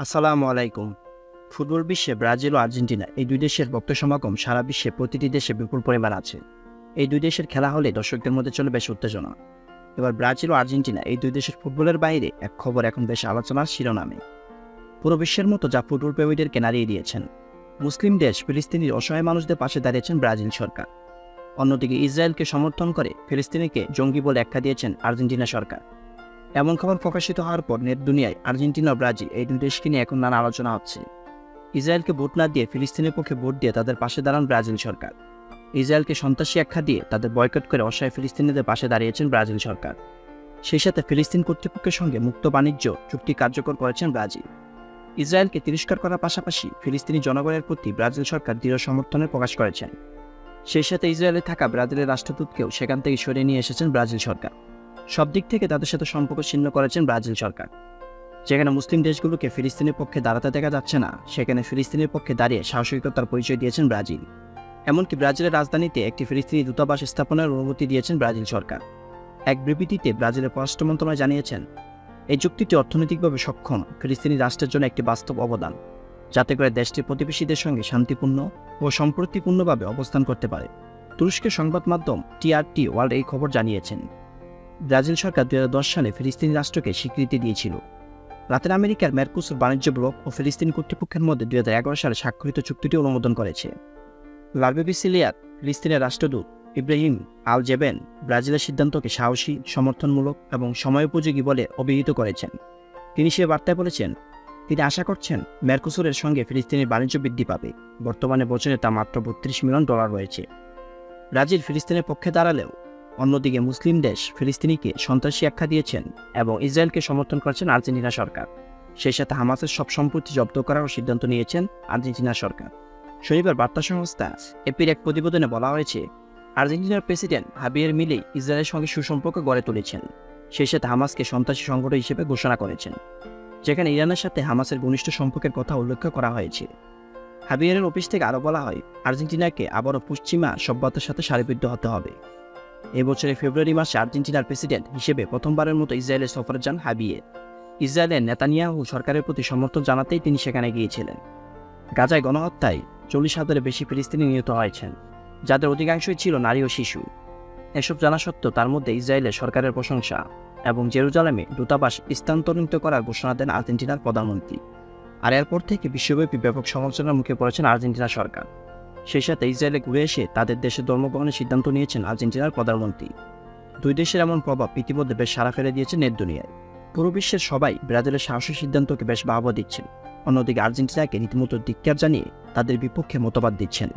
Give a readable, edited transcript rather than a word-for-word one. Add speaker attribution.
Speaker 1: আসসালামু আলাইকুম। ফুটবল বিশ্বে ব্রাজিল ও আর্জেন্টিনা এই দুই দেশের ভক্ত সমাগম সারা বিশ্বে প্রতিটি দেশে বিপুল পরিমাণ আছে। এই দুই দেশের খেলা হলে দর্শকদের মধ্যে চলে বেশ উত্তেজনা। এবার ব্রাজিল ও আর্জেন্টিনা এই দুই দেশের ফুটবলের বাইরে এক খবর এখন বেশ আলোচনার শিরোনামে। পুরো বিশ্বের মতো যা ফুটবল প্রেমীদেরকে নাড়িয়ে দিয়েছেন। মুসলিম দেশ ফিলিস্তিনির অসহায় মানুষদের পাশে দাঁড়িয়েছেন ব্রাজিল সরকার। অন্যদিকে ইসরায়েলকে সমর্থন করে ফিলিস্তিনিকে জঙ্গি বলে আখ্যা দিয়েছেন আর্জেন্টিনা সরকার। এমন খবর প্রকাশিত হওয়ার পর নেট দুনিয়ায় আর্জেন্টিনা ও ব্রাজিল এই দুই দেশকে নিয়ে এখন নানা আলোচনা হচ্ছে। ইসরায়েলকে ভোট না দিয়ে ফিলিস্তিনের পক্ষে ভোট দিয়ে তাদের পাশে দাঁড়ান ব্রাজিল সরকার। ইসরায়েলকে সন্ত্রাসী আখ্যা দিয়ে তাদের বয়কট করে অসহায় ফিলিস্তিনিদের পাশে দাঁড়িয়েছেন ব্রাজিল সরকার। সেই সাথে ফিলিস্তিন কর্তৃপক্ষের সঙ্গে মুক্ত বাণিজ্য চুক্তি কার্যকর করেছেন ব্রাজিল। ইসরায়েলকে তিরস্কার করার পাশাপাশি ফিলিস্তিনি জনগণের প্রতি ব্রাজিল সরকার দৃঢ় সমর্থনের প্রকাশ করেছেন। সেই সাথে ইসরায়েলে থাকা ব্রাজিলের রাষ্ট্রদূতকেও সেখান থেকে সরিয়ে নিয়ে এসেছেন ব্রাজিল সরকার। সব দিক থেকে তাদের সাথে সম্পর্ক ছিন্ন করেছেন ব্রাজিল সরকার। যেখানে মুসলিম দেশগুলোকে ফিলিস্তিনের পক্ষে দাঁড়াতে দেখা যাচ্ছে না, সেখানে ফিলিস্তিনের পক্ষে দাঁড়িয়ে সাহসিকতার পরিচয় দিয়েছেন ব্রাজিল। এমনকি ব্রাজিলের রাজধানীতে একটি ফিলিস্তিনি দূতাবাস স্থাপনের অনুমতি দিয়েছেন ব্রাজিল সরকার। এক বিবৃতিতে ব্রাজিলের পররাষ্ট্র মন্ত্রণালয় জানিয়েছেন, এই চুক্তিটি অর্থনৈতিকভাবে সক্ষম ফিলিস্তিনি রাষ্ট্রের জন্য একটি বাস্তব অবদান, যাতে করে দেশটির প্রতিবেশীদের সঙ্গে শান্তিপূর্ণ ও সম্প্রতিপূর্ণভাবে অবস্থান করতে পারে। তুরস্কের সংবাদ মাধ্যম টিআরটি ওয়ার্ল্ড এই খবর জানিয়েছেন। ব্রাজিল সরকার 2010 সালে ফিলিস্তিনি রাষ্ট্রকে স্বীকৃতি দিয়েছিল। লাতিন আমেরিকার মেরকুসুর বাণিজ্য ব্লক ও ফিলিস্তিনি কর্তৃপক্ষের মধ্যে 2011 সালে স্বাক্ষরিত চুক্তিটি অনুমোদন করেছে। লালবেবিসিলিয়ার ফিলিস্তিনের রাষ্ট্রদূত ইব্রাহিম আল জেবেন ব্রাজিলের সিদ্ধান্তকে সাহসী, সমর্থনমূলক এবং সময়োপযোগী বলে অভিহিত করেছেন। তিনি সে বার্তায় বলেছেন, তিনি আশা করছেন মেরকুসুরের সঙ্গে ফিলিস্তিনের বাণিজ্য বৃদ্ধি পাবে। বর্তমানে বছরে তা মাত্র $32 মিলিয়ন রয়েছে। ব্রাজিল ফিলিস্তিনের পক্ষে দাঁড়ালেও অন্যদিকে মুসলিম দেশ ফিলিস্তিনিকে সন্ত্রাসী আখ্যা দিয়েছেন এবং ইসরায়েলকে সমর্থন করেছেন আর্জেন্টিনা সরকার। সেই সাথে হামাসের সব সম্পত্তি জব্দ করারও সিদ্ধান্ত নিয়েছেন আর্জেন্টিনা সরকার। শনিবার বার্তা সংস্থা এপির এক প্রতিবেদনে বলা হয়েছে, আর্জেন্টিনার প্রেসিডেন্ট হাবিয়ের মিলেই ইসরায়েলের সঙ্গে সুসম্পর্ক গড়ে তুলেছেন। সেই সাথে হামাসকে সন্ত্রাসী সংগঠন হিসেবে ঘোষণা করেছেন, যেখানে ইরানের সাথে হামাসের ঘনিষ্ঠ সম্পর্কের কথা উল্লেখ করা হয়েছে। হাবিয়েরের অফিস থেকে আরও বলা হয়, আর্জেন্টিনাকে আবারও পশ্চিমা সভ্যতার সাথে সারিবদ্ধ হতে হবে। এবছরের ফেব্রুয়ারি মাসে আর্জেন্টিনার প্রেসিডেন্ট হিসেবে প্রথমবারের মতো ইসরায়েলে সফরে যান হাবিয়ের। ইসরায়েলের নেতানিয়াহু সরকারের প্রতি সমর্থন জানাতেই তিনি সেখানে গিয়েছিলেন। গাজায় গণহত্যায় 40,000-এর বেশি ফিলিস্তিনি নিহত হয়েছেন, যাদের অধিকাংশই ছিল নারী ও শিশু। এসব জানা সত্ত্বেও তার মধ্যে ইসরায়েলের সরকারের প্রশংসা এবং জেরুজালেমে দূতাবাস স্থানান্তরিত করার ঘোষণা দেন আর্জেন্টিনার প্রধানমন্ত্রী। আর এরপর থেকে বিশ্বব্যাপী ব্যাপক সমালোচনার মুখে পড়েছেন আর্জেন্টিনা সরকার। সেই সাথে ইসরায়েলে ঘুরে এসে তাদের দেশে ধর্মগ্রহণের সিদ্ধান্ত নিয়েছেন আর্জেন্টিনার প্রধানমন্ত্রী। দুই দেশের এমন প্রভাব ইতিমধ্যে বেশ সাড়া ফেলে দিয়েছে নেট দুনিয়ায়। পুরো বিশ্বের সবাই ব্রাজিলের সাহসী সিদ্ধান্তকে বেশ বাহবা দিচ্ছেন। অন্যদিকে আর্জেন্টিনাকে রীতিমতো ধিক্কার জানিয়ে তাদের বিপক্ষে মতবাদ দিচ্ছেন।